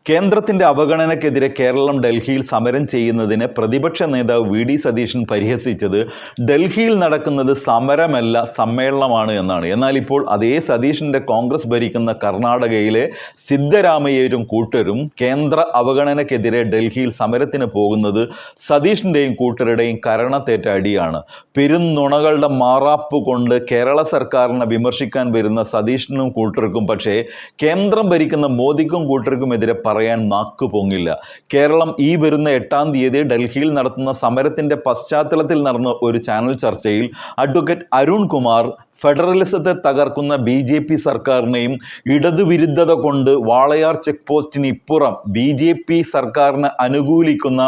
കേന്ദ്രത്തിന്റെ അവഗണനയ്ക്കെതിരെ കേരളം ഡൽഹിയിൽ സമരം ചെയ്യുന്നതിനെ പ്രതിപക്ഷ നേതാവ് വി.ഡി. സതീശൻ പരിഹസിച്ചത് ഡൽഹിയിൽ നടക്കുന്നത് സമരമല്ല സമ്മേളനമാണ് എന്നാണ്. എന്നാൽ ഇപ്പോൾ അതേ സതീശന്റെ കോൺഗ്രസ് ഭരിക്കുന്ന കർണാടകയിലെ സിദ്ധരാമയ്യരും കൂട്ടരും കേന്ദ്ര അവഗണനയ്ക്കെതിരെ ഡൽഹിയിൽ സമരത്തിന് പോകുന്നത് സതീഷിന്റെയും കൂട്ടരുടെയും കരണത്തേറ്റ അടിയാണ്. പെരുന്നുണകളുടെ മാറാപ്പ് കൊണ്ട് കേരള സർക്കാരിനെ വിമർശിക്കാൻ വരുന്ന സതീഷിനും കൂട്ടർക്കും പക്ഷേ കേന്ദ്രം ഭരിക്കുന്ന മോദിക്കും കൂട്ടർക്കുമെതിരെ പറയാൻ നാക്കു പൊങ്ങില്ല. കേരളം ഈ വരുന്ന 8-ാം തീയതി ഡൽഹിയിൽ നടത്തുന്ന സമരത്തിന്റെ പശ്ചാത്തലത്തിൽ നടന്ന ഒരു ചാനൽ ചർച്ചയിൽ അഡ്വക്കേറ്റ് അരുൺ കുമാർ ഫെഡറലിസത്തെ തകർക്കുന്ന BJP സർക്കാരിനെയും ഇടതുവിരുദ്ധത കൊണ്ട് വാളയാർ ചെക്ക് പോസ്റ്റിന് ഇപ്പുറം BJP സർക്കാരിനെ അനുകൂലിക്കുന്ന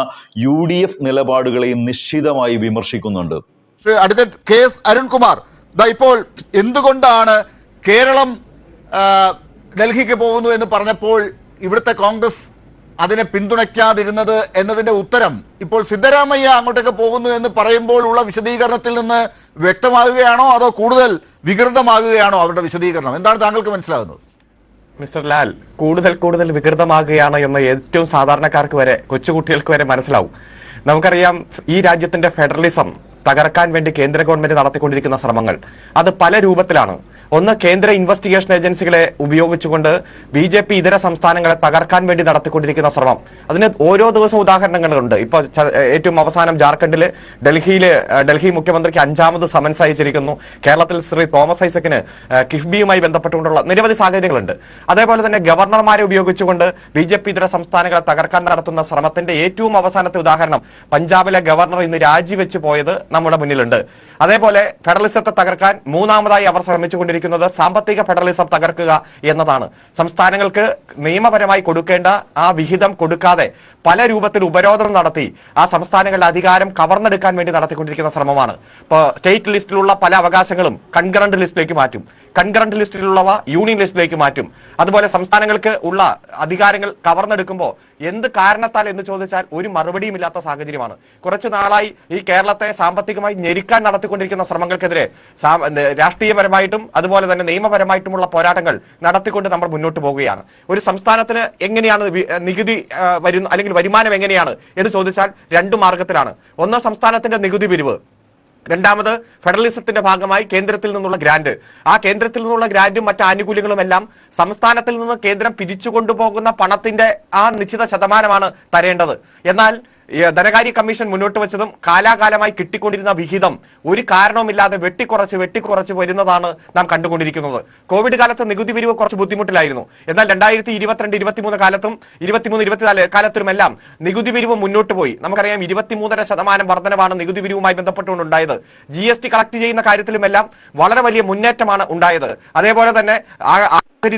UDF നിലപാടുകളെയും നിശ്ചിതമായി വിമർശിക്കുന്നുണ്ട്. അഡ്വക്കേറ്റ് KS അരുൺകുമാർ, ഇപ്പോൾ എന്തുകൊണ്ടാണ് കേരളം ഡൽഹിക്ക് പോകുന്നു എന്ന് പറഞ്ഞപ്പോൾ ഇവിടുത്തെ കോൺഗ്രസ് അതിനെ പിന്തുണയ്ക്കാതിരുന്നത് എന്നതിന്റെ ഉത്തരം ഇപ്പോൾ സിദ്ധരാമയ്യ അങ്ങോട്ടേക്ക് പോകുന്നു എന്ന് പറയുമ്പോൾ ഉള്ള വിശദീകരണത്തിൽ നിന്ന് വ്യക്തമാകുകയാണോ അതോ കൂടുതൽ വികൃതമാകുകയാണോ അവരുടെ വിശദീകരണം? എന്താണ് താങ്കൾക്ക് മനസ്സിലാകുന്നത്? മിസ്റ്റർ ലാൽ, കൂടുതൽ വികൃതമാകുകയാണ് എന്ന് ഏറ്റവും സാധാരണക്കാർക്ക് വരെ, കൊച്ചുകുട്ടികൾക്ക് വരെ മനസ്സിലാവും. നമുക്കറിയാം, ഈ രാജ്യത്തിന്റെ ഫെഡറലിസം തകർക്കാൻ വേണ്ടി കേന്ദ്ര ഗവൺമെന്റ് നടത്തിക്കൊണ്ടിരിക്കുന്ന ശ്രമങ്ങൾ അത് പല രൂപത്തിലാണ്. ഒന്ന്, കേന്ദ്ര ഇൻവെസ്റ്റിഗേഷൻ ഏജൻസികളെ ഉപയോഗിച്ചുകൊണ്ട് BJP ഇതര സംസ്ഥാനങ്ങളെ തകർക്കാൻ വേണ്ടി നടത്തിക്കൊണ്ടിരിക്കുന്ന ശ്രമം. അതിന് ഓരോ ദിവസവും ഉദാഹരണങ്ങളുണ്ട്. ഇപ്പോൾ ഏറ്റവും അവസാനം ജാർഖണ്ഡില് ഡൽഹി മുഖ്യമന്ത്രിക്ക് 5ാമത് സമൻസ് അയച്ചിരിക്കുന്നു. കേരളത്തിൽ ശ്രീ തോമസ് ഐസക്കിന് കിഫ്ബിയുമായി ബന്ധപ്പെട്ടുകൊണ്ടുള്ള നിരവധി സാഹചര്യങ്ങളുണ്ട്. അതേപോലെ തന്നെ ഗവർണർമാരെ ഉപയോഗിച്ചുകൊണ്ട് BJP ഇതര സംസ്ഥാനങ്ങളെ തകർക്കാൻ നടത്തുന്ന ശ്രമത്തിന്റെ ഏറ്റവും അവസാനത്തെ ഉദാഹരണം പഞ്ചാബിലെ ഗവർണർ ഇന്ന് രാജിവെച്ച് പോയത് നമ്മുടെ മുന്നിലുണ്ട്. അതേപോലെ ഫെഡറലിസത്തെ തകർക്കാൻ 3ാമതായി അവർ ശ്രമിച്ചുകൊണ്ടിരിക്കുന്നത് സാമ്പത്തിക ഫെഡറലിസം തകർക്കുക എന്നതാണ്. സംസ്ഥാനങ്ങൾക്ക് നിയമപരമായി കൊടുക്കേണ്ട ആ വിഹിതം കൊടുക്കാതെ പല രൂപത്തിൽ ഉപരോധം നടത്തി ആ സംസ്ഥാനങ്ങളുടെ അധികാരം കവർന്നെടുക്കാൻ വേണ്ടി നടത്തിക്കൊണ്ടിരിക്കുന്ന ശ്രമമാണ്. ഇപ്പോൾ സ്റ്റേറ്റ് ലിസ്റ്റിലുള്ള പല അവകാശങ്ങളും കൺകറന്റ് ലിസ്റ്റിലേക്ക് മാറ്റും, കൺകറന്റ് ലിസ്റ്റിലുള്ളവ യൂണിയൻ ലിസ്റ്റിലേക്ക് മാറ്റും. അതുപോലെ സംസ്ഥാനങ്ങൾക്ക് ഉള്ള അധികാരങ്ങൾ കവർന്നെടുക്കുമ്പോൾ എന്ത് കാരണത്താൽ എന്ന് ചോദിച്ചാൽ ഒരു മറുപടിയുമില്ലാത്ത സാഹചര്യമാണ്. കുറച്ചു നാളായി ഈ കേരളത്തെ സാമ്പത്തികമായി ഞെരുക്കാൻ നടത്തിക്കൊണ്ടിരിക്കുന്ന ശ്രമങ്ങൾക്കെതിരെ രാഷ്ട്രീയപരമായിട്ടും അതുപോലെ തന്നെ നിയമപരമായിട്ടുമുള്ള പോരാട്ടങ്ങൾ നടത്തിക്കൊണ്ട് നമ്മൾ മുന്നോട്ട് പോവുകയാണ്. ഒരു സംസ്ഥാനത്തിന് എങ്ങനെയാണ് നികുതി വരുന്ന അല്ലെങ്കിൽ വരുമാനം എങ്ങനെയാണ് എന്ന് ചോദിച്ചാൽ 2 മാർഗത്തിലാണ്. ഒന്ന്, സംസ്ഥാനത്തിന്റെ നികുതി പിരിവ്. രണ്ടാമത്, ഫെഡറലിസത്തിന്റെ ഭാഗമായി കേന്ദ്രത്തിൽ നിന്നുള്ള ഗ്രാന്റ്. ആ കേന്ദ്രത്തിൽ നിന്നുള്ള ഗ്രാന്റും മറ്റ് ആനുകൂല്യങ്ങളും എല്ലാം സംസ്ഥാനത്തിൽ നിന്ന് കേന്ദ്രം പിരിച്ചുകൊണ്ടുപോകുന്ന പണത്തിന്റെ ആ നിശ്ചിത ശതമാനമാണ് തരേണ്ടത്. എന്നാൽ ധനകാര്യ കമ്മീഷൻ മുന്നോട്ട് വെച്ചതും കാലാകാലമായി കിട്ടിക്കൊണ്ടിരുന്ന വിഹിതം ഒരു കാരണവുമില്ലാതെ വെട്ടിക്കുറച്ച് വരുന്നതാണ് നാം കണ്ടുകൊണ്ടിരിക്കുന്നത്. കോവിഡ് കാലത്ത് നികുതി പിരിവ് കുറച്ച് ബുദ്ധിമുട്ടിലായിരുന്നു. എന്നാൽ 2022, 23 കാലത്തും 24 കാലത്തിലുമെല്ലാം നികുതി പിരിവ് മുന്നോട്ട് പോയി. നമുക്കറിയാം, 23.5% വർധനവാണ് നികുതി പിരിവുമായി ബന്ധപ്പെട്ടുകൊണ്ടുണ്ടായത്. GST കളക്ട് ചെയ്യുന്ന കാര്യത്തിലുമെല്ലാം വളരെ വലിയ മുന്നേറ്റമാണ് ഉണ്ടായത്. അതേപോലെ തന്നെ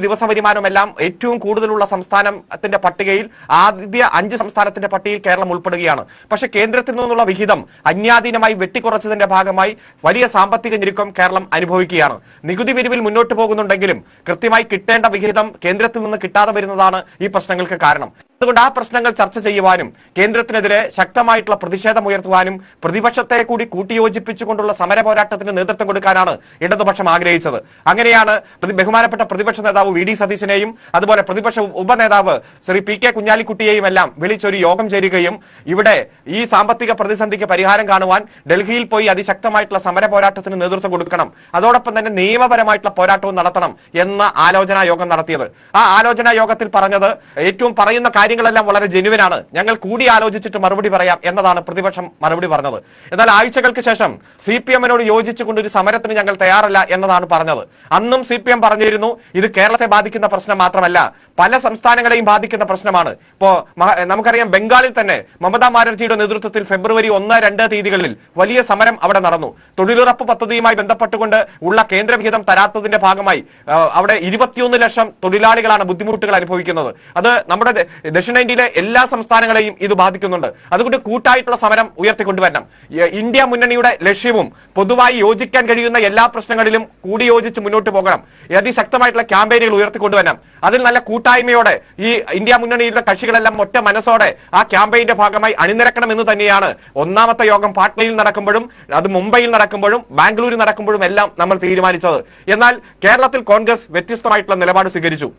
ദിവസ വരുമാനമെല്ലാം ഏറ്റവും കൂടുതലുള്ള സംസ്ഥാനത്തിന്റെ പട്ടികയിൽ ആദ്യ 5 സംസ്ഥാനത്തിന്റെ പട്ടികയിൽ കേരളം ഉൾപ്പെടുകയാണ്. പക്ഷെ കേന്ദ്രത്തിൽ നിന്നുള്ള വിഹിതം അന്യാധീനമായി വെട്ടിക്കുറച്ചതിന്റെ ഭാഗമായി വലിയ സാമ്പത്തിക ഞെരുക്കം കേരളം അനുഭവിക്കുകയാണ്. നികുതി പിരിവിൽ മുന്നോട്ട് പോകുന്നുണ്ടെങ്കിലും കൃത്യമായി കിട്ടേണ്ട വിഹിതം കേന്ദ്രത്തിൽ നിന്ന് കിട്ടാതെ വരുന്നതാണ് ഈ പ്രശ്നങ്ങൾക്ക് കാരണം. അതുകൊണ്ട് ആ പ്രശ്നങ്ങൾ ചർച്ച ചെയ്യുവാനും കേന്ദ്രത്തിനെതിരെ ശക്തമായിട്ടുള്ള പ്രതിഷേധം ഉയർത്തുവാനും പ്രതിപക്ഷത്തെ കൂടി കൂട്ടിയോജിപ്പിച്ചുകൊണ്ടുള്ള സമര പോരാട്ടത്തിന് നേതൃത്വം കൊടുക്കാനാണ് ഇടതുപക്ഷം ആഗ്രഹിച്ചത്. അങ്ങനെയാണ് ബഹുമാനപ്പെട്ട പ്രതിപക്ഷ നേതാവ് വി.ഡി. സതീശനെയും അതുപോലെ പ്രതിപക്ഷ ഉപനേതാവ് ശ്രീ P.K. കുഞ്ഞാലിക്കുട്ടിയെയും എല്ലാം വിളിച്ചൊരു യോഗം ചേരുകയും ഇവിടെ ഈ സാമ്പത്തിക പ്രതിസന്ധിക്ക് പരിഹാരം കാണുവാൻ ഡൽഹിയിൽ പോയി അതിശക്തമായിട്ടുള്ള സമര പോരാട്ടത്തിന് നേതൃത്വം കൊടുക്കണം, അതോടൊപ്പം തന്നെ നിയമപരമായിട്ടുള്ള പോരാട്ടവും നടത്തണം എന്ന ആലോചനാ യോഗം നടത്തിയത്. ആ ആലോചനാ യോഗത്തിൽ പറഞ്ഞത് ഏറ്റവും പറയുന്ന കാര്യങ്ങളെല്ലാം വളരെ ജെനുവിനാണ്, ഞങ്ങൾ കൂടി ആലോചിച്ചിട്ട് മറുപടി പറയാം എന്നതാണ് പ്രതിപക്ഷം മറുപടി പറഞ്ഞത്. എന്നാൽ ആഴ്ചകൾക്ക് ശേഷം CPM-നോട് യോജിച്ചുകൊണ്ട് ഒരു സമരത്തിന് ഞങ്ങൾ തയ്യാറല്ല എന്നതാണ് പറഞ്ഞത്. അന്നും CPM പറഞ്ഞിരുന്നു, ഇത് കേരളത്തെ ബാധിക്കുന്ന പ്രശ്നം മാത്രമല്ല പല സംസ്ഥാനങ്ങളെയും ബാധിക്കുന്ന പ്രശ്നമാണ്. ഇപ്പോ നമുക്കറിയാം, ബംഗാളിൽ തന്നെ മമതാ ബാനർജിയുടെ നേതൃത്വത്തിൽ ഫെബ്രുവരി 1, 2 തീയതികളിൽ വലിയ സമരം അവിടെ നടന്നു. തൊഴിലുറപ്പ് പദ്ധതിയുമായി ബന്ധപ്പെട്ടുകൊണ്ട് ഉള്ള കേന്ദ്രവിഹിതം തരാത്തതിന്റെ ഭാഗമായി അവിടെ 21 ലക്ഷം തൊഴിലാളികളാണ് ബുദ്ധിമുട്ടുകൾ അനുഭവിക്കുന്നത്. അത് നമ്മുടെ ദക്ഷിണേന്ത്യയിലെ എല്ലാ സംസ്ഥാനങ്ങളെയും ഇത് ബാധിക്കുന്നുണ്ട്. അതുകൊണ്ട് കൂട്ടായിട്ടുള്ള സമരം ഉയർത്തിക്കൊണ്ടുവരണം. ഇന്ത്യ മുന്നണിയുടെ ലക്ഷ്യവും പൊതുവായി യോജിക്കാൻ കഴിയുന്ന എല്ലാ പ്രശ്നങ്ങളിലും കൂടി യോജിച്ച് മുന്നോട്ട് പോകണം. അതിശക്തമായിട്ടുള്ള ക്യാമ്പയിനുകൾ ഉയർത്തിക്കൊണ്ടുവരണം. അതിൽ നല്ല കൂട്ടായ്മയോടെ ഈ ഇന്ത്യ മുന്നണിയിലെ കക്ഷികളെല്ലാം ഒറ്റ മനസ്സോടെ ആ ക്യാമ്പയിന്റെ ഭാഗമായി അണിനിരക്കണം എന്ന് തന്നെയാണ് 1ാമത്തെ യോഗം പാട്നയിൽ നടക്കുമ്പോഴും അത് മുംബൈയിൽ നടക്കുമ്പോഴും ബാംഗ്ലൂരിൽ നടക്കുമ്പോഴും എല്ലാം നമ്മൾ തീരുമാനിച്ചത്. എന്നാൽ കേരളത്തിൽ കോൺഗ്രസ് വ്യത്യസ്തമായിട്ടുള്ള നിലപാട് സ്വീകരിച്ചു.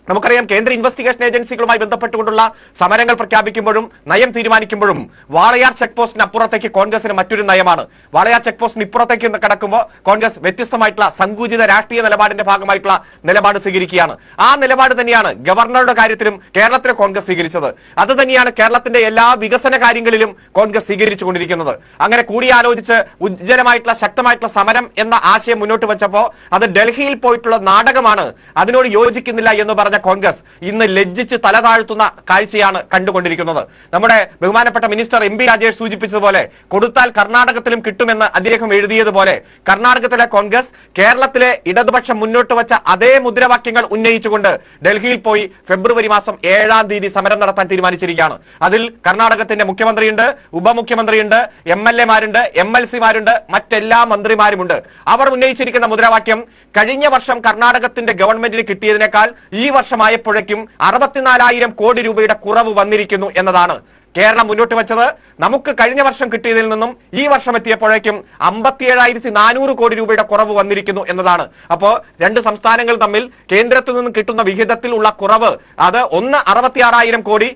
നമുക്കറിയാം കേന്ദ്ര ഇൻവെസ്റ്റിഗേഷൻ ഏജൻസികളുമായി ബന്ധപ്പെട്ടുകൊണ്ടുള്ള സമരങ്ങൾ പ്രഖ്യാപിക്കുമ്പോഴും നയം തീരുമാനിക്കുമ്പോഴും വാളയാർ ചെക്ക് പോസ്റ്റിന് അപ്പുറത്തേക്ക് കോൺഗ്രസിന് മറ്റൊരു നയമാണ്. വാളയാർ ചെക്ക് പോസ്റ്റിന് ഇപ്പുറത്തേക്ക് കടക്കുമ്പോൾ കോൺഗ്രസ് വ്യത്യസ്തമായിട്ടുള്ള സങ്കുചിത രാഷ്ട്രീയ നിലപാടിന്റെ ഭാഗമായിട്ടുള്ള നിലപാട് സ്വീകരിക്കുകയാണ്. ആ നിലപാട് തന്നെയാണ് ഗവർണറുടെ കാര്യത്തിലും കേരളത്തിലെ കോൺഗ്രസ് സ്വീകരിച്ചത്. അത് തന്നെയാണ് കേരളത്തിന്റെ എല്ലാ വികസന കാര്യങ്ങളിലും കോൺഗ്രസ് സ്വീകരിച്ചുകൊണ്ടിരിക്കുന്നത്. അങ്ങനെ കൂടിയാലോചിച്ച് ഉജ്ജ്വലമായിട്ടുള്ള ശക്തമായിട്ടുള്ള സമരം എന്ന ആശയം മുന്നോട്ട് വെച്ചപ്പോൾ അത് ഡൽഹിയിൽ പോയിട്ടുള്ള നാടകമാണ്, അതിനോട് യോജിക്കുന്നില്ല എന്ന് പറഞ്ഞ കോൺഗ്രസ് ഇന്ന് ലജ്ജിച്ച് തലതാഴ്ത്തുന്ന കാഴ്ചയാണ് കണ്ടുകൊണ്ടിരിക്കുന്നത്. നമ്മുടെ ബഹുമാനപ്പെട്ട മിനിസ്റ്റർ എം പി രാജേഷ് സൂചിപ്പിച്ചതുപോലെ കൊടുത്താൽ കർണാടകത്തിലും കിട്ടുമെന്ന് അദ്ദേഹം എഴുതിയതുപോലെ കർണാടകത്തിലെ കോൺഗ്രസ് കേരളത്തിലെ ഇടതുപക്ഷം മുന്നോട്ട് വെച്ച അതേ മുദ്രാവാക്യങ്ങൾ ഉന്നയിച്ചുകൊണ്ട് ഡൽഹിയിൽ പോയി ഫെബ്രുവരി മാസം 7-ാം തീയതി സമരം നടത്താൻ തീരുമാനിച്ചിരിക്കുകയാണ്. അതിൽ കർണാടകത്തിന്റെ മുഖ്യമന്ത്രിയുണ്ട്, ഉപമുഖ്യമന്ത്രിയുണ്ട്, MLA-മാരുണ്ട്, MLC-മാരുണ്ട്, മറ്റെല്ലാ മന്ത്രിമാരുമുണ്ട്. അവർ ഉന്നയിച്ചിരിക്കുന്ന മുദ്രാവാക്യം കഴിഞ്ഞ വർഷം കർണാടകത്തിന്റെ ഗവൺമെന്റിന് കിട്ടിയതിനേക്കാൾ ഈ വർഷമായപ്പോഴേക്കും 64,000 കോടി രൂപയുടെ കുറവ് വന്നിരിക്കുന്നു എന്നതാണ്. കേരളം മുന്നോട്ട് വെച്ചത് നമുക്ക് കഴിഞ്ഞ വർഷം കിട്ടിയതിൽ നിന്നും ഈ വർഷം എത്തിയപ്പോഴേക്കും 57,400 കോടി രൂപയുടെ കുറവ് വന്നിരിക്കുന്നു എന്നതാണ്. അപ്പോൾ രണ്ട് സംസ്ഥാനങ്ങൾ തമ്മിൽ കേന്ദ്രത്തിൽ നിന്നും കിട്ടുന്ന വിഹിതത്തിൽ ഉള്ള കുറവ് അത് 66,000 കോടി,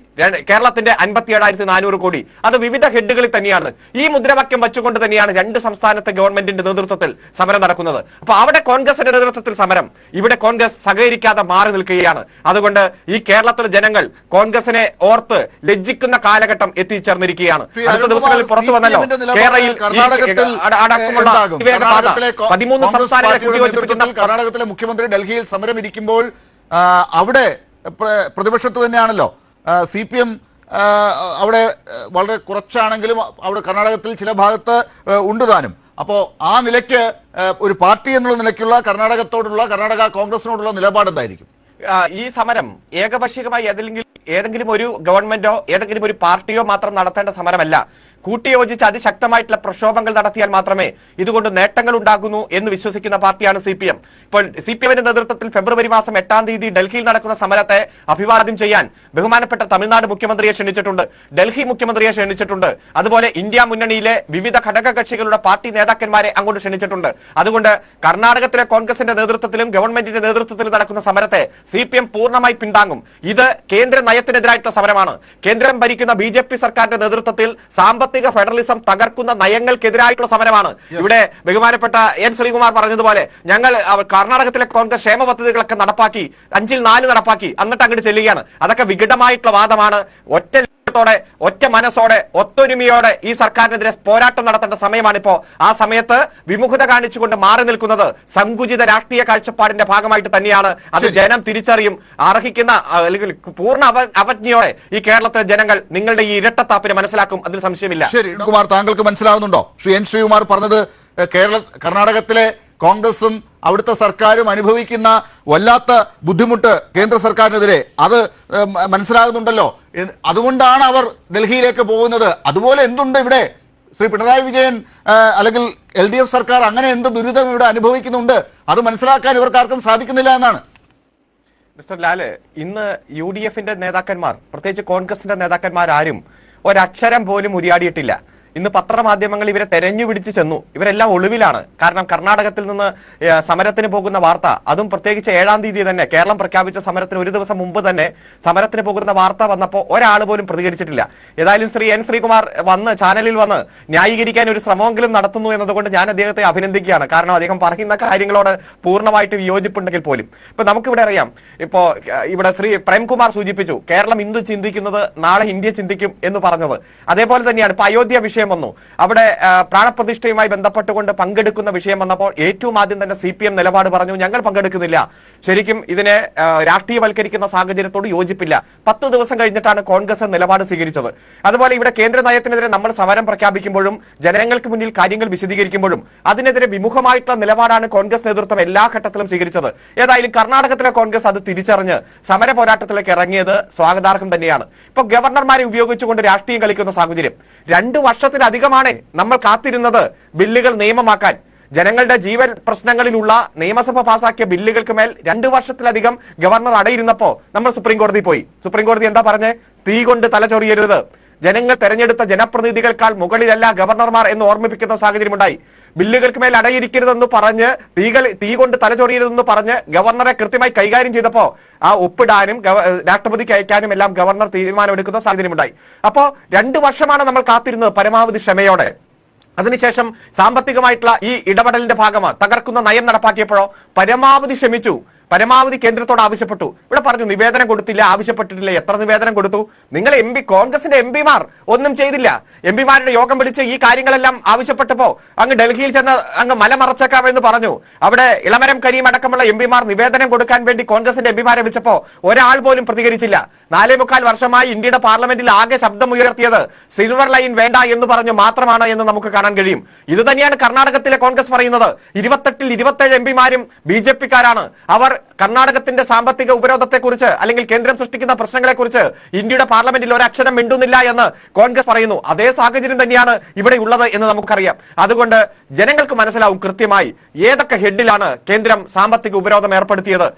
കേരളത്തിന്റെ 57,400 കോടി. അത് വിവിധ ഹെഡുകളിൽ തന്നെയാണ്. ഈ മുദ്രാവാക്യം വെച്ചുകൊണ്ട് തന്നെയാണ് രണ്ട് സംസ്ഥാനത്തെ ഗവൺമെന്റിന്റെ നേതൃത്വത്തിൽ സമരം നടക്കുന്നത്. അപ്പൊ അവിടെ കോൺഗ്രസിന്റെ നേതൃത്വത്തിൽ സമരം, ഇവിടെ കോൺഗ്രസ് സഹകരിക്കാതെ മാറി നിൽക്കുകയാണ്. അതുകൊണ്ട് ഈ കേരളത്തിലെ ജനങ്ങൾ കോൺഗ്രസിനെ ഓർത്ത് ലജ്ജിക്കുന്ന കാലഘട്ടം എത്തിച്ചേർന്നിരിക്കുകയാണ്. അടുത്ത ദിവസങ്ങളിൽ പുറത്തു വന്നല്ലോ കേരളയിൽ അടക്കമുള്ള 13 സംസ്ഥാനങ്ങളെ കൂട്ടിയോജിപ്പിക്കുന്ന കർണാടകത്തിലെ മുഖ്യമന്ത്രി ഡൽഹിയിൽ സമരം ഇരിക്കുമ്പോൾ അവിടെ പ്രതിപക്ഷത്ത് തന്നെയാണല്ലോ. CPM അവിടെ വളരെ കുറച്ചാണെങ്കിലും അവിടെ കർണാടകത്തിൽ ചില ഭാഗത്ത് ഉണ്ട് താനും. അപ്പോൾ ആ നിലയ്ക്ക് ഒരു പാർട്ടി എന്നുള്ള നിലയ്ക്കുള്ള കർണാടക കോൺഗ്രസിനോടുള്ള നിലപാട് എന്തായിരിക്കും? ഈ സമരം ഏകപക്ഷീയമായി ഏതെങ്കിലും ഒരു ഗവൺമെന്റോ ഏതെങ്കിലും ഒരു പാർട്ടിയോ മാത്രം നടത്തേണ്ട സമരമല്ല. കൂട്ടിയോജിച്ച് അതിശക്തമായിട്ടുള്ള പ്രക്ഷോഭങ്ങൾ നടത്തിയാൽ മാത്രമേ ഇതുകൊണ്ട് നേട്ടങ്ങൾ ഉണ്ടാകുന്നു എന്ന് വിശ്വസിക്കുന്ന പാർട്ടിയാണ് CPM. ഇപ്പോൾ CPM-ന്റെ നേതൃത്വത്തിൽ ഫെബ്രുവരി മാസം 8-ാം തീയതി ഡൽഹിയിൽ നടക്കുന്ന സമരത്തെ അഭിവാദ്യം ചെയ്യാൻ ബഹുമാനപ്പെട്ട തമിഴ്നാട് മുഖ്യമന്ത്രിയെ ക്ഷണിച്ചിട്ടുണ്ട്, ഡൽഹി മുഖ്യമന്ത്രിയെ ക്ഷണിച്ചിട്ടുണ്ട്, അതുപോലെ ഇന്ത്യ മുന്നണിയിലെ വിവിധ ഘടകകക്ഷികളുടെ പാർട്ടി നേതാക്കന്മാരെ അങ്ങോട്ട് ക്ഷണിച്ചിട്ടുണ്ട്. അതുകൊണ്ട് കർണാടകത്തിലെ കോൺഗ്രസിന്റെ നേതൃത്വത്തിലും ഗവൺമെന്റിന്റെ നേതൃത്വത്തിലും നടക്കുന്ന സമരത്തെ CPM പൂർണ്ണമായി പിന്താങ്ങും. ഇത് കേന്ദ്ര നയത്തിനെതിരായിട്ടുള്ള സമരമാണ്. കേന്ദ്രം ഭരിക്കുന്ന BJP സർക്കാരിന്റെ നേതൃത്വത്തിൽ സാമ്പത്തിക ഫെഡറലിസം തകർക്കുന്ന നയങ്ങൾക്കെതിരായിട്ടുള്ള സമരമാണ്. ഇവിടെ ബഹുമാനപ്പെട്ട N. ശ്രീകുമാർ പറഞ്ഞതുപോലെ ഞങ്ങൾ കർണാടകത്തിലെ കോൺഗ്രസ് ക്ഷേമ പദ്ധതികളൊക്കെ നടപ്പാക്കി, 5-ൽ 4 നടപ്പാക്കി, എന്നിട്ട് അങ്ങോട്ട് ചെല്ലുകയാണ്. അതൊക്കെ വികടമായിട്ടുള്ള വാദമാണ്. ഒറ്റ മനസ്സോടെ ഒത്തൊരുമയോടെ ഈ സർക്കാരിനെതിരെ പോരാട്ടം നടത്തേണ്ട സമയമാണിപ്പോ. ആ സമയത്ത് വിമുഖത കാണിച്ചുകൊണ്ട് മാറി നിൽക്കുന്നത് സങ്കുചിത രാഷ്ട്രീയ കാഴ്ചപ്പാടിന്റെ ഭാഗമായിട്ട് തന്നെയാണ്. അത് ജനം തിരിച്ചറിയും. അർഹിക്കുന്ന അല്ലെങ്കിൽ പൂർണ്ണ അവജ്ഞയോടെ ഈ കേരളത്തിലെ ജനങ്ങൾ നിങ്ങളുടെ ഈ ഇരട്ടത്താപ്പിനെ മനസ്സിലാക്കും, അതിൽ സംശയമില്ല. ശരി കുമാർ, താങ്കൾക്ക് മനസ്സിലാവുന്നുണ്ടോ ശ്രീ N. ശ്രീകുമാർ പറഞ്ഞത്? കർണാടകത്തിലെ കോൺഗ്രസും അവിടുത്തെ സർക്കാരും അനുഭവിക്കുന്ന വല്ലാത്ത ബുദ്ധിമുട്ട് കേന്ദ്ര സർക്കാരിനെതിരെ അത് മനസ്സിലാകുന്നുണ്ടല്ലോ. അതുകൊണ്ടാണ് അവർ ഡൽഹിയിലേക്ക് പോകുന്നത്. അതുപോലെ എന്തുണ്ട് ഇവിടെ? ശ്രീ പിണറായി വിജയൻ അല്ലെങ്കിൽ LDF സർക്കാർ അങ്ങനെ എന്ത് ദുരിതം ഇവിടെ അനുഭവിക്കുന്നുണ്ട്? അത് മനസ്സിലാക്കാൻ ഇവർക്കാർക്കും സാധിക്കുന്നില്ല എന്നാണ്. മിസ്റ്റർ ലാല്, ഇന്ന് UDF-ന്റെ നേതാക്കന്മാർ, പ്രത്യേകിച്ച് കോൺഗ്രസിന്റെ നേതാക്കന്മാർ ആരും ഒരക്ഷരം പോലും ഉരിയാടിയിട്ടില്ല. ഇന്ന് പത്രമാധ്യമങ്ങൾ ഇവരെ തെരഞ്ഞു പിടിച്ച് ചെന്നു. ഇവരെല്ലാം ഒളിവിലാണ്. കാരണം കർണാടകത്തിൽ നിന്ന് സമരത്തിന് പോകുന്ന വാർത്ത, അതും പ്രത്യേകിച്ച് 7-ാം തീയതി തന്നെ കേരളം പ്രഖ്യാപിച്ച സമരത്തിന് ഒരു ദിവസം മുമ്പ് തന്നെ സമരത്തിന് പോകുന്ന വാർത്ത വന്നപ്പോൾ ഒരാൾ പോലും പ്രതികരിച്ചിട്ടില്ല. ഏതായാലും ശ്രീ N. ശ്രീകുമാർ ചാനലിൽ വന്ന് ന്യായീകരിക്കാൻ ഒരു ശ്രമമെങ്കിലും നടത്തുന്നു എന്നതുകൊണ്ട് ഞാൻ അദ്ദേഹത്തെ അഭിനന്ദിക്കുകയാണ്. കാരണം അദ്ദേഹം പറയുന്ന കാര്യങ്ങളോട് പൂർണ്ണമായിട്ട് വിയോജിപ്പുണ്ടെങ്കിൽ പോലും. ഇപ്പൊ നമുക്കിവിടെ അറിയാം, ഇപ്പോ ഇവിടെ ശ്രീ പ്രേംകുമാർ സൂചിപ്പിച്ചു കേരളം ഇന്ത്യ ചിന്തിക്കുന്നത് നാളെ ഇന്ത്യ ചിന്തിക്കും എന്ന് പറഞ്ഞത്. അതേപോലെ തന്നെയാണ് ഇപ്പൊ അയോധ്യ വിഷയം വന്നു. അവിടെ പ്രാണപ്രതിഷ്ഠയുമായി ബന്ധപ്പെട്ടുകൊണ്ട് പങ്കെടുക്കുന്ന വിഷയം വന്നപ്പോൾ ഏറ്റവും ആദ്യം തന്നെ CPM നിലപാട് പറഞ്ഞു, ഞങ്ങൾ പങ്കെടുക്കുന്നില്ല. ശരിക്കും ഇതിനെ രാഷ്ട്രീയവൽക്കരിക്കുന്ന സാഹചര്യത്തോട് യോജിപ്പില്ല. 10 ദിവസം കഴിഞ്ഞിട്ടാണ് കോൺഗ്രസ് നിലപാട് സ്വീകരിച്ചത്. അതുപോലെ ഇവിടെ കേന്ദ്ര നയത്തിനെതിരെ നമ്മൾ സമരം പ്രഖ്യാപിക്കുമ്പോഴും ജനങ്ങൾക്ക് മുന്നിൽ കാര്യങ്ങൾ വിശദീകരിക്കുമ്പോഴും അതിനെതിരെ വിമുഖമായിട്ടുള്ള നിലപാടാണ് കോൺഗ്രസ് നേതൃത്വം എല്ലാ ഘട്ടത്തിലും സ്വീകരിച്ചത്. ഏതായാലും കർണാടകത്തിലെ കോൺഗ്രസ് അത് തിരിച്ചറിഞ്ഞ് സമര പോരാട്ടത്തിലേക്ക് ഇറങ്ങിയത് സ്വാഗതാർഹം തന്നെയാണ്. ഇപ്പൊ ഗവർണർമാരെ ഉപയോഗിച്ചുകൊണ്ട് രാഷ്ട്രീയം കളിക്കുന്ന സാഹചര്യം 2 വർഷത്തിലധികമാണ് നമ്മൾ കാത്തിരുന്നത് ബില്ലുകൾ നിയമമാക്കാൻ. ജനങ്ങളുടെ ജീവൻ പ്രശ്നങ്ങളിലുള്ള നിയമസഭ പാസാക്കിയ ബില്ലുകൾക്ക് മേൽ 2 വർഷത്തിലധികം ഗവർണർ അടയിരുന്നപ്പോ നമ്മൾ സുപ്രീം കോടതി പോയി. സുപ്രീം കോടതി എന്താ പറഞ്ഞേ? തീ കൊണ്ട് തലചൊറിയരുത്, ജനങ്ങൾ തെരഞ്ഞെടുത്ത ജനപ്രതിനിധികൾക്കാൾ മുകളിലല്ല ഗവർണർമാർ എന്ന് ഓർമ്മിപ്പിക്കുന്ന സാഹചര്യമുണ്ടായി. ബില്ലുകൾക്ക് മേൽ അടയിരിക്കരുതെന്ന് പറഞ്ഞ് തീ കൊണ്ട് തലചൊറിയരുതെന്ന് പറഞ്ഞ് ഗവർണറെ കൃത്യമായി കൈകാര്യം ചെയ്തപ്പോൾ ആ ഒപ്പിടാനും രാഷ്ട്രപതിക്ക് അയക്കാനും എല്ലാം ഗവർണർ തീരുമാനമെടുക്കുന്ന സാഹചര്യമുണ്ടായി. അപ്പോൾ 2 വർഷമാണ് നമ്മൾ കാത്തിരുന്നത് പരമാവധി ക്ഷമയോടെ. അതിനുശേഷം സാമ്പത്തികമായിട്ടുള്ള ഈ ഇടപെടലിന്റെ ഭാഗമാണ് തകർക്കുന്ന നയം നടപ്പാക്കിയപ്പോഴോ പരമാവധി ശ്രമിച്ചു, പരമാവധി കേന്ദ്രത്തോട് ആവശ്യപ്പെട്ടു. ഇവിടെ പറഞ്ഞു നിവേദനം കൊടുത്തില്ല, ആവശ്യപ്പെട്ടിട്ടില്ല. എത്ര നിവേദനം കൊടുത്തു? നിങ്ങൾ കോൺഗ്രസിന്റെ എംപിമാർ ഒന്നും ചെയ്തില്ല. എംപിമാരുടെ യോഗം വിളിച്ച് ഈ കാര്യങ്ങളെല്ലാം ആവശ്യപ്പെട്ടപ്പോ അങ്ങ് ഡൽഹിയിൽ ചെന്ന് അങ്ങ് മലമറച്ചേക്കാമെന്ന് പറഞ്ഞു. അവിടെ ഇളമരം കരീം അടക്കമുള്ള എംപിമാർ നിവേദനം കൊടുക്കാൻ വേണ്ടി കോൺഗ്രസിന്റെ എംപിമാരെ വിളിച്ചപ്പോ ഒരാൾ പോലും പ്രതികരിച്ചില്ല. 4.25 വർഷമായി ഇന്ത്യയുടെ പാർലമെന്റിൽ ആകെ ശബ്ദമുയർത്തിയത് സിൽവർ ലൈൻ വേണ്ട എന്ന് പറഞ്ഞു മാത്രമാണ് എന്ന് നമുക്ക് കാണാൻ കഴിയും. ഇത് തന്നെയാണ് കർണാടകത്തിലെ കോൺഗ്രസ് പറയുന്നത്. 28-ൽ 27 എംപിമാരും BJP-ക്കാരാണ്. അവർ കർണാടകത്തിന്റെ സാമ്പത്തിക ഉപരോധത്തെക്കുറിച്ച് അല്ലെങ്കിൽ കേന്ദ്രം സൃഷ്ടിക്കുന്ന പ്രശ്നങ്ങളെക്കുറിച്ച് ഇന്ത്യയുടെ പാർലമെന്റിൽ ഒരക്ഷരം മിണ്ടുന്നില്ല എന്ന് കോൺഗ്രസ് പറയുന്നു. അതേ സാഹചര്യം തന്നെയാണ് ഇവിടെ ഉള്ളത് എന്ന് നമുക്കറിയാം. അതുകൊണ്ട് ജനങ്ങൾക്ക് മനസ്സിലാവും കൃത്യമായി ഏതൊക്കെ ഹെഡിലാണ് കേന്ദ്രം സാമ്പത്തിക ഉപരോധം ഏർപ്പെടുത്തിയത്,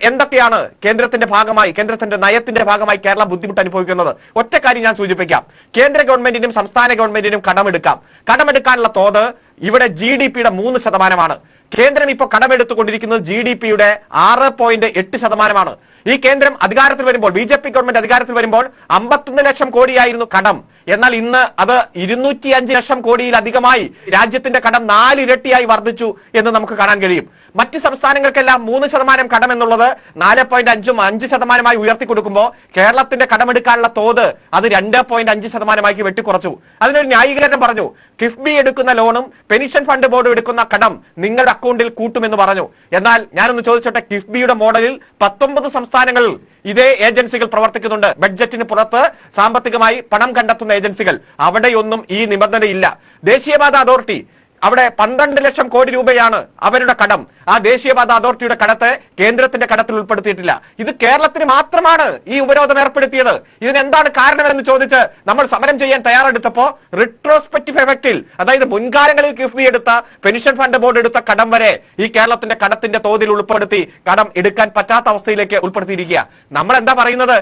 എന്തൊക്കെയാണ് കേന്ദ്രത്തിന്റെ ഭാഗമായി, കേന്ദ്രത്തിന്റെ നയത്തിന്റെ ഭാഗമായി കേരളം ബുദ്ധിമുട്ട് അനുഭവിക്കുന്നത്. ഒറ്റ കാര്യം ഞാൻ സൂചിപ്പിക്കാം. കേന്ദ്ര ഗവൺമെന്റിനും സംസ്ഥാന ഗവൺമെന്റിനും കടമെടുക്കാം. കടമെടുക്കാനുള്ള തോത് ഇവിടെ GDP-യുടെ 3%. കേന്ദ്രം ഇപ്പോൾ കടമെടുത്തുകൊണ്ടിരിക്കുന്നത് GDP-യുടെ 6.8%. ഈ കേന്ദ്രം അധികാരത്തിൽ വരുമ്പോൾ, BJP ഗവൺമെന്റ് അധികാരത്തിൽ വരുമ്പോൾ 51 ലക്ഷം കോടിയായിരുന്നു കടം. എന്നാൽ ഇന്ന് അത് 205 ലക്ഷം കോടിയിലധികമായി. രാജ്യത്തിന്റെ കടം 4 ഇരട്ടിയായി വർദ്ധിച്ചു എന്ന് നമുക്ക് കാണാൻ കഴിയും. മറ്റ് സംസ്ഥാനങ്ങൾക്കെല്ലാം 3% കടം എന്നുള്ളത് 4.5% ഉയർത്തിക്കൊടുക്കുമ്പോൾ കേരളത്തിന്റെ കടമെടുക്കാനുള്ള തോത് അത് 2.5% വെട്ടിക്കുറച്ചു. അതിനൊരു ന്യായീകരണം പറഞ്ഞു. കിഫ്ബി എടുക്കുന്ന ലോണും പെൻഷൻ ഫണ്ട് ബോർഡും എടുക്കുന്ന കടം നിങ്ങളുടെ അക്കൗണ്ടിൽ കൂട്ടുമെന്ന് പറഞ്ഞു. എന്നാൽ ഞാനൊന്ന് ചോദിച്ചോട്ടെ, കിഫ്ബിയുടെ മോഡലിൽ 19 സംസ്ഥാനങ്ങളിൽ ഇതേ ഏജൻസികൾ പ്രവർത്തിക്കുന്നുണ്ട്. ബഡ്ജറ്റിന് പുറത്ത് സാമ്പത്തികമായി പണം കണ്ടെത്തുന്ന ഏജൻസികൾ. അവിടെയൊന്നും ഈ നിബന്ധനയില്ല. ദേശീയപാത അതോറിറ്റി, അവിടെ 12 ലക്ഷം കോടി രൂപയാണ് അവരുടെ കടം. ആ ദേശീയപാത അതോറിറ്റിയുടെ കടത്തെ കേന്ദ്രത്തിന്റെ കടത്തിൽ ഉൾപ്പെടുത്തിയിട്ടില്ല. ഇത് കേരളത്തിന് മാത്രമാണ് ഈ ഉപരോധം ഏർപ്പെടുത്തിയത്. ഇതിനെന്താണ് കാരണമെന്ന് ചോദിച്ച് നമ്മൾ സമരം ചെയ്യാൻ തയ്യാറെടുത്തപ്പോ റിട്രോസ്പെക്റ്റീവ് എഫക്റ്റിൽ, അതായത് മുൻകാലങ്ങളിൽ കിഫ്ബി എടുത്ത, പെൻഷൻ ഫണ്ട് ബോർഡ് എടുത്ത കടം വരെ ഈ കേരളത്തിന്റെ കടത്തിന്റെ തോതിൽ ഉൾപ്പെടുത്തി കടം എടുക്കാൻ പറ്റാത്ത അവസ്ഥയിലേക്ക് ഉൾപ്പെടുത്തിയിരിക്കുക. നമ്മൾ എന്താ പറയുന്നത്?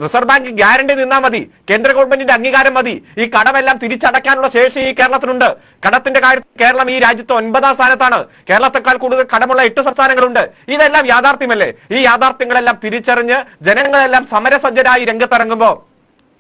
റിസർവ് ബാങ്ക് ഗ്യാരണ്ടി നിന്നാൽ മതി, കേന്ദ്ര ഗവൺമെന്റിന്റെ അംഗീകാരം മതി. ഈ കടമെല്ലാം തിരിച്ചടയ്ക്കാനുള്ള ശേഷി ഈ കേരളത്തിനുണ്ട്. കടത്തിന്റെ കാര്യത്തിൽ കേരളം ഈ രാജ്യത്ത് 9ാം സ്ഥാനത്താണ്. കേരളത്തെക്കാൾ കൂടുതൽ കടമുള്ള 8 സംസ്ഥാനങ്ങളുണ്ട്. ഇതെല്ലാം യാഥാർത്ഥ്യമല്ലേ? ഈ യാഥാർത്ഥ്യങ്ങളെല്ലാം തിരിച്ചറിഞ്ഞ് ജനങ്ങളെല്ലാം സമരസജ്ജരായി രംഗത്തിറങ്ങുമ്പോൾ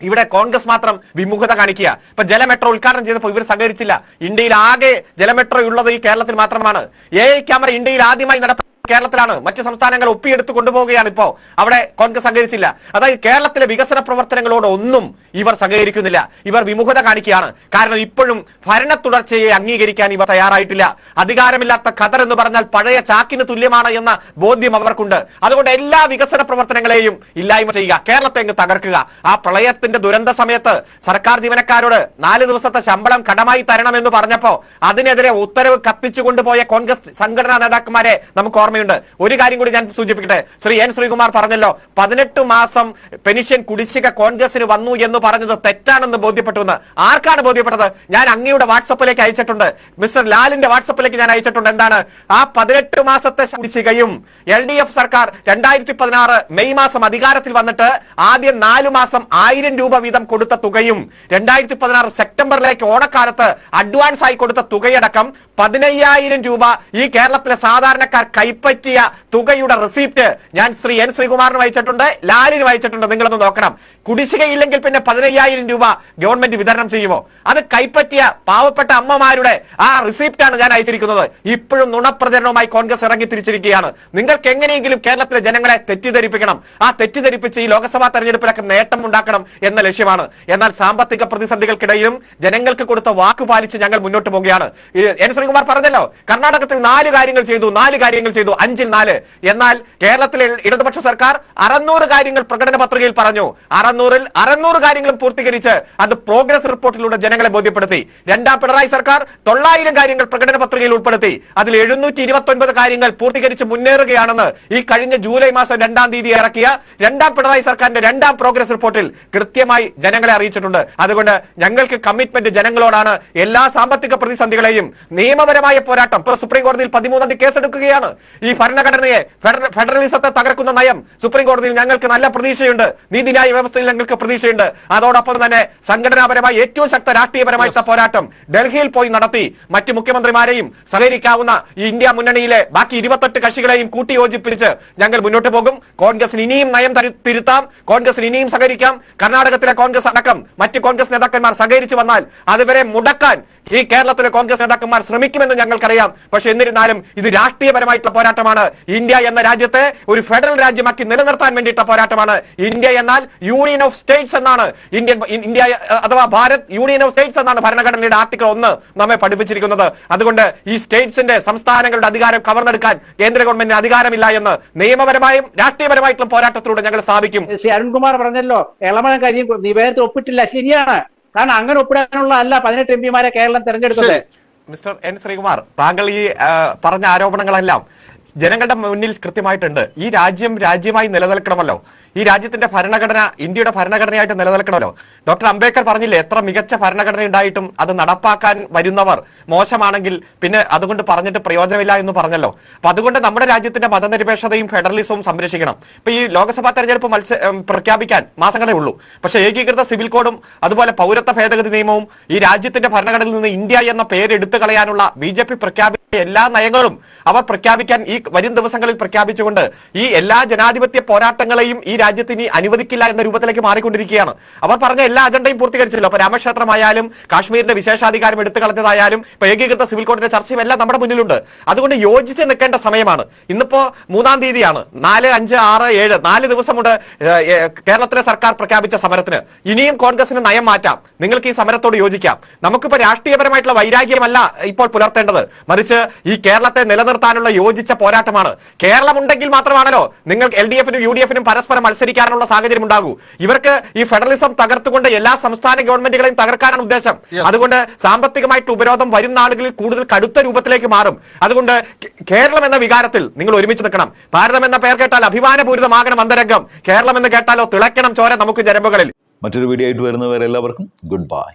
ഇവിടെ കോൺഗ്രസ് മാത്രം വിമുഖത കാണിക്കുക. ഇപ്പൊ ജലമെട്രോ ഉദ്ഘാടനം ചെയ്തപ്പോൾ ഇവർ സഹകരിച്ചില്ല. ഇന്ത്യയിൽ ആകെ ജലമെട്രോ ഉള്ളത് ഈ കേരളത്തിൽ മാത്രമാണ്. AI ക്യാമറ ഇന്ത്യയിൽ ആദ്യമായി കേരളത്തിലാണ്. മറ്റ് സംസ്ഥാനങ്ങൾ ഒപ്പിയെടുത്ത് കൊണ്ടുപോവുകയാണ്. ഇപ്പോ അവിടെ കോൺഗ്രസ് സഹകരിച്ചില്ല. അതായത് കേരളത്തിലെ വികസന പ്രവർത്തനങ്ങളോട് ഒന്നും ഇവർ സഹകരിക്കുന്നില്ല. ഇവർ വിമുഖത കാണിക്കുകയാണ്. കാരണം ഇപ്പോഴും ഭരണ തുടർച്ചയെ അംഗീകരിക്കാൻ ഇവർ തയ്യാറായിട്ടില്ല. അധികാരമില്ലാത്ത ഖദർ എന്ന് പറഞ്ഞാൽ പഴയ ചാക്കിന് തുല്യമാണ് എന്ന ബോധ്യം അവർക്കുണ്ട്. അതുകൊണ്ട് എല്ലാ വികസന പ്രവർത്തനങ്ങളെയും ഇല്ലായ്മ ചെയ്യുക, കേരളത്തെ അങ്ങ് തകർക്കുക. ആ പ്രളയത്തിന്റെ ദുരന്ത സമയത്ത് സർക്കാർ ജീവനക്കാരോട് 4 ദിവസത്തെ ശമ്പളം കടമായി തരണമെന്ന് പറഞ്ഞപ്പോ അതിനെതിരെ ഉത്തരവ് കത്തിച്ചു കൊണ്ടുപോയ കോൺഗ്രസ് സംഘടനാ നേതാക്കന്മാരെ നമുക്ക് ഓർമ്മ. ഒരു കാര്യം കൂടി ഞാൻ സൂചിപ്പിക്കട്ടെ. ശ്രീ N ശ്രീകുമാർ പറഞ്ഞല്ലോ 18 മാസം പെൻഷൻ കുടിശ്ശിക കോൺഗ്രസിന് വന്നു എന്ന് പറഞ്ഞത് തെറ്റാണെന്ന് ബോധ്യപ്പെട്ടുവെന്ന്. ആർക്കാണ് ബോധ്യപ്പെട്ടത്? ഞാൻ അങ്ങയുടെ വാട്സപ്പിലേക്ക് അയച്ചിട്ടുണ്ട്. മിസ്റ്റർ ലാലിന്റെ വാട്സപ്പിലേക്ക് ഞാൻ അയച്ചിട്ടുണ്ട്. എന്താണ് ആ 18 മാസത്തെ കുടിശ്ശികയും? LDF സർക്കാർ 2016 മെയ് മാസം അധികാരത്തിൽ വന്നിട്ട് ആദ്യം 4 മാസം 1000 രൂപ വീതം കൊടുത്ത തുകയും 2016 സെപ്റ്റംബറിലേക്ക് ഓണക്കാലത്ത് അഡ്വാൻസ് ആയി കൊടുത്ത തുകയടക്കം 15,000 രൂപ ഈ കേരളത്തിലെ സാധാരണക്കാർ കൈപ്പറ്റിയ തുകയുടെ റെസിപ്റ്റ് ഞാൻ ശ്രീ N ശ്രീകുമാറിന് വായിച്ചിട്ടുണ്ട്, ലാലിന് വായിച്ചിട്ടുണ്ട്. നിങ്ങളൊന്ന് നോക്കണം. കുടിശ്ശികയില്ലെങ്കിൽ പിന്നെ 15,000 രൂപ ഗവൺമെന്റ് വിതരണം ചെയ്യുമോ? അത് കൈപ്പറ്റിയ പാവപ്പെട്ട അമ്മമാരുടെ ആ റിസിപ്റ്റാണ് ഞാൻ അയച്ചിരിക്കുന്നത്. ഇപ്പോഴും നുണപ്രചരണവുമായി കോൺഗ്രസ് ഇറങ്ങി തിരിച്ചിരിക്കുകയാണ്. നിങ്ങൾക്ക് എങ്ങനെയെങ്കിലും കേരളത്തിലെ ജനങ്ങളെ തെറ്റിദ്ധരിപ്പിക്കണം. ആ തെറ്റിദ്ധരിപ്പിച്ച് ഈ ലോക്സഭാ തെരഞ്ഞെടുപ്പിലൊക്കെ നേട്ടം ഉണ്ടാക്കണം എന്ന ലക്ഷ്യമാണ്. എന്നാൽ സാമ്പത്തിക പ്രതിസന്ധികൾക്കിടയിലും ജനങ്ങൾക്ക് കൊടുത്ത വാക്ക് പാലിച്ച് ഞങ്ങൾ മുന്നോട്ട് പോവുകയാണ്. N ശ്രീകുമാർ പറഞ്ഞല്ലോ കർണാടകത്തിൽ 4 കാര്യങ്ങൾ ചെയ്തു, 5-ൽ 4. എന്നാൽ കേരളത്തിലെ ഇടതുപക്ഷ സർക്കാർ 600 കാര്യങ്ങൾ പ്രകടന പത്രികയിൽ പറഞ്ഞു. 600 കാര്യങ്ങളും പൂർത്തീകരിച്ച് അത് പ്രോഗ്രസ് റിപ്പോർട്ടിലൂടെ ജനങ്ങളെ ബോധ്യപ്പെടുത്തി. 2ാം പിണറായി സർക്കാർ 900 കാര്യങ്ങൾ പ്രകടന പത്രികയിൽ ഉൾപ്പെടുത്തി. അതിൽ 729 കാര്യങ്ങൾ പൂർത്തീകരിച്ച് മുന്നേറുകയാണെന്ന് ഈ കഴിഞ്ഞ ജൂലൈ മാസം 2-ാം തീയതി ഇറക്കിയ 2ാം പിണറായി സർക്കാരിന്റെ 2ാം പ്രോഗ്രസ് റിപ്പോർട്ടിൽ കൃത്യമായി ജനങ്ങളെ അറിയിച്ചിട്ടുണ്ട്. അതുകൊണ്ട് ഞങ്ങൾക്ക് കമ്മിറ്റ്മെന്റ് ജനങ്ങളോടാണ്. എല്ലാ സാമ്പത്തിക പ്രതിസന്ധികളെയും നിയമപരമായ പോരാട്ടം. സുപ്രീം കോടതിയിൽ 13ാം തീയതി കേസെടുക്കുകയാണ്. ഈ ഭരണഘടനയെ ഫെഡറലിസത്തെ തകർക്കുന്ന നയം സുപ്രീം കോടതിയിൽ ഞങ്ങൾക്ക് നല്ല പ്രതീക്ഷയുണ്ട്. നീതിന്യായ വ്യവസ്ഥയിൽ ഞങ്ങൾക്ക് പ്രതീക്ഷയുണ്ട്. അതോടൊപ്പം തന്നെ സംഘടനാപരമായി ഏറ്റവും ശക്ത രാഷ്ട്രീയപരമായിട്ടുള്ള പോരാട്ടം ഡൽഹിയിൽ പോയി നടത്തി മറ്റ് മുഖ്യമന്ത്രിമാരെയും സഹകരിക്കാവുന്ന ഈ ഇന്ത്യ മുന്നണിയിലെ ബാക്കി 28 കക്ഷികളെയും കൂട്ടിയോജിപ്പിച്ച് ഞങ്ങൾ മുന്നോട്ട് പോകും. കോൺഗ്രസിന് ഇനിയും നയം തിരുത്താം, കോൺഗ്രസിന് ഇനിയും സഹകരിക്കാം. കർണാടകത്തിലെ കോൺഗ്രസ് അടക്കം മറ്റ് കോൺഗ്രസ് നേതാക്കന്മാർ സഹകരിച്ചു വന്നാൽ അതുവരെ മുടക്കാൻ ഈ കേരളത്തിലെ കോൺഗ്രസ് നേതാക്കന്മാർ ശ്രമിക്കുമെന്ന് ഞങ്ങൾക്കറിയാം. പക്ഷെ എന്നിരുന്നാലും ഇത് രാഷ്ട്രീയപരമായിട്ടുള്ള പോരാട്ടമാണ്. ഇന്ത്യ എന്ന രാജ്യത്തെ ഒരു ഫെഡറൽ രാജ്യമാക്കി നിലനിർത്താൻ വേണ്ടിയിട്ടുള്ള പോരാട്ടമാണ്. ഇന്ത്യ എന്നാൽ യൂണിയൻ ഓഫ് സ്റ്റേറ്റ്സ് എന്നാണ് ഇന്ത്യ അഥവാ ഭാരത് യൂണിയൻ ഓഫ് സ്റ്റേറ്റ്സ് എന്നാണ് ഭരണഘടനയുടെ ആർട്ടിക്കിൾ 1 നമ്മെ പഠിപ്പിച്ചിരിക്കുന്നത്. അതുകൊണ്ട് ഈ സ്റ്റേറ്റ്സിന്റെ സംസ്ഥാനങ്ങളുടെ അധികാരം കവർന്നെടുക്കാൻ കേന്ദ്ര ഗവൺമെന്റിന് അധികാരമില്ല എന്ന് നിയമപരമായും രാഷ്ട്രീയപരമായിട്ടുള്ള പോരാട്ടത്തിലൂടെ ഞങ്ങൾ സ്ഥാപിക്കും. ശ്രീ അരുൺകുമാർ പറഞ്ഞല്ലോ എളമണം കരിയും നിവേദനത്തിൽ ഒപ്പിട്ടില്ല. ശരിയാണ്. കാരണം അങ്ങനെ ഒപ്പിടാനുള്ള അല്ല 18 എംപിമാരെ കേരളം തെരഞ്ഞെടുത്തത്. മിസ്റ്റർ എൻ ശ്രീകുമാർ, താങ്കൾ ഈ പറഞ്ഞ ആരോപണങ്ങളെല്ലാം ജനങ്ങളുടെ മുന്നിൽ കൃത്യമായിട്ടുണ്ട്. ഈ രാജ്യം രാജ്യമായി നിലനിൽക്കണമല്ലോ. ഈ രാജ്യത്തിന്റെ ഭരണഘടന ഇന്ത്യയുടെ ഭരണഘടനയായിട്ട് നിലനിൽക്കണമല്ലോ. ഡോക്ടർ അംബേദ്കർ പറഞ്ഞില്ലേ, എത്ര മികച്ച ഭരണഘടന ഉണ്ടായിട്ടും അത് നടപ്പാക്കാൻ വരുന്നവർ മോശമാണെങ്കിൽ പിന്നെ അതുകൊണ്ട് പറഞ്ഞിട്ട് പ്രയോജനമില്ല എന്ന് പറഞ്ഞല്ലോ. അപ്പൊ അതുകൊണ്ട് നമ്മുടെ രാജ്യത്തിന്റെ മതനിരപേക്ഷതയും ഫെഡറലിസവും സംരക്ഷിക്കണം. ഇപ്പൊ ഈ ലോക്സഭാ തെരഞ്ഞെടുപ്പ് പ്രഖ്യാപിക്കാൻ മാസങ്ങളേ ഉള്ളൂ. പക്ഷേ ഏകീകൃത സിവിൽ കോഡും അതുപോലെ പൗരത്വ ഭേദഗതി നിയമവും ഈ രാജ്യത്തിന്റെ ഭരണഘടനയിൽ നിന്ന് ഇന്ത്യ എന്ന പേര് എടുത്തു കളയാനുള്ള BJP പ്രഖ്യാപിച്ച എല്ലാ നയങ്ങളും അവർ പ്രഖ്യാപിക്കാൻ ഈ വരും ദിവസങ്ങളിൽ പ്രഖ്യാപിച്ചുകൊണ്ട് ഈ എല്ലാ ജനാധിപത്യ പോരാട്ടങ്ങളെയും ഈ രാജ്യത്ത് ഇനി അനുവദിക്കില്ല എന്ന രൂപത്തിലേക്ക് മാറിക്കൊണ്ടിരിക്കുകയാണ്. അവർ പറഞ്ഞ എല്ലാ അജണ്ടയും പൂർത്തീകരിച്ചല്ലോ. അപ്പൊ രാമക്ഷേത്രമായാലും കാശ്മീരിന്റെ വിശേഷാധികാരം എടുത്തു കളഞ്ഞതായാലും ഇപ്പൊ ഏകീകൃത സിവിൽ കോഡിന്റെ ചർച്ചയും എല്ലാം നമ്മുടെ മുന്നിലുണ്ട്. അതുകൊണ്ട് യോജിച്ച് നിൽക്കേണ്ട സമയമാണ്. ഇന്നിപ്പോ 3-ാം തീയതിയാണ്. 4, 5, 6, 7 4 ദിവസം കൊണ്ട് കേരളത്തിലെ സർക്കാർ പ്രഖ്യാപിച്ച സമരത്തിന് ഇനിയും കോൺഗ്രസിന് നയം മാറ്റാം. നിങ്ങൾക്ക് ഈ സമരത്തോട് യോജിക്കാം. നമുക്കിപ്പോ രാഷ്ട്രീയപരമായിട്ടുള്ള വൈരാഗ്യമല്ല ഇപ്പോൾ പുലർത്തേണ്ടത്, മറിച്ച് ഈ കേരളത്തെ നിലനിർത്താനുള്ള യോജിച്ച പോരാട്ടമാണ്. കേരളം ഉണ്ടെങ്കിൽ മാത്രമാണല്ലോ നിങ്ങൾ LDF-നും UDF-നും പരസ്പരം മത്സരിക്കാനുള്ള സാഹചര്യം ഉണ്ടാകൂ. ഇവർക്ക് ഈ ഫെഡറലിസം തകർത്തുകൊണ്ട് എല്ലാ സംസ്ഥാന ഗവൺമെന്റുകളെയും തകർക്കാനാണ് ഉദ്ദേശം. അതുകൊണ്ട് സാമ്പത്തികമായിട്ട് ഉപരോധം വരും നാളുകളിൽ കൂടുതൽ കടുത്ത രൂപത്തിലേക്ക് മാറും. അതുകൊണ്ട് കേരളം എന്ന വികാരത്തിൽ നിങ്ങൾ ഒരുമിച്ച് നിൽക്കണം. ഭാരതം എന്ന പേർ കേട്ടാൽ അഭിമാനപൂരിതമാകണം അന്തരംഗം. കേരളം എന്ന് കേട്ടാലോ തിളയ്ക്കണം ചോര നമുക്ക് ജനമ്പുകളിൽ. മറ്റൊരു വീഡിയോ ആയിട്ട് വരുന്നവരെ എല്ലാവർക്കും ഗുഡ് ബൈ.